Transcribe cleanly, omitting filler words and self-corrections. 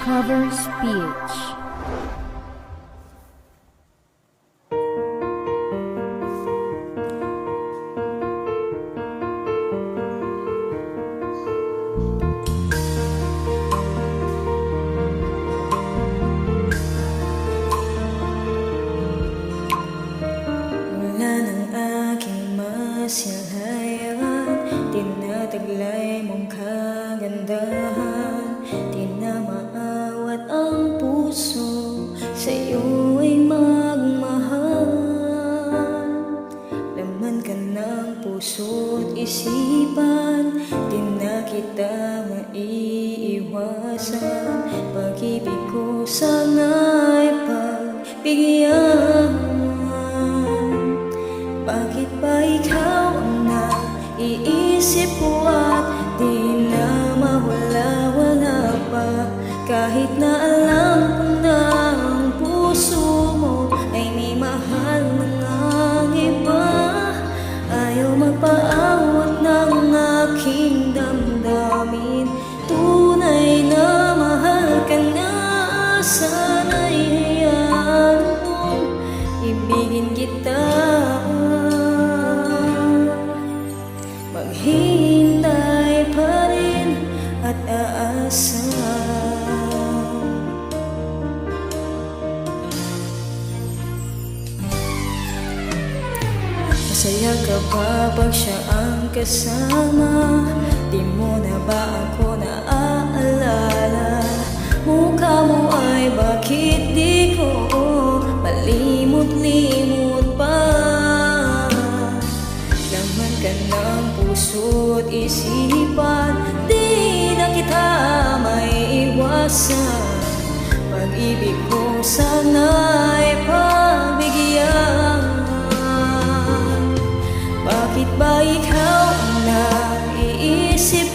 Covers PH. Mula ng aking masyahayan, tinataglay mong kagandahan, tinamaawat ang puso, sa'yo ay magmahal. Laman ka ng puso't isipan, di na kita maiiwasan. Pag-ibig ko sana'y pagbigyan. Bakit ba ikaw ang naiisip ko at di na mawala-wala pa? Kahit na alam ko na ang puso mo ay may mahal ng iba, ayaw magpaawat ng aking damdamin. Tunay na mahal ka na, sana'y hayaan mong ibigin kita. Maghihintay pa rin at aasa. Masaya ka ba pag siya ang kasama? Di mo na ba ako naaalala? Mukha mo ay bakit di ko malimot-limot pa? Laman ka ng puso't isipan, di na kita maiiwasan. Pag-ibig ko sana'y pagbigyan. Bakit ba ikaw ang naiisip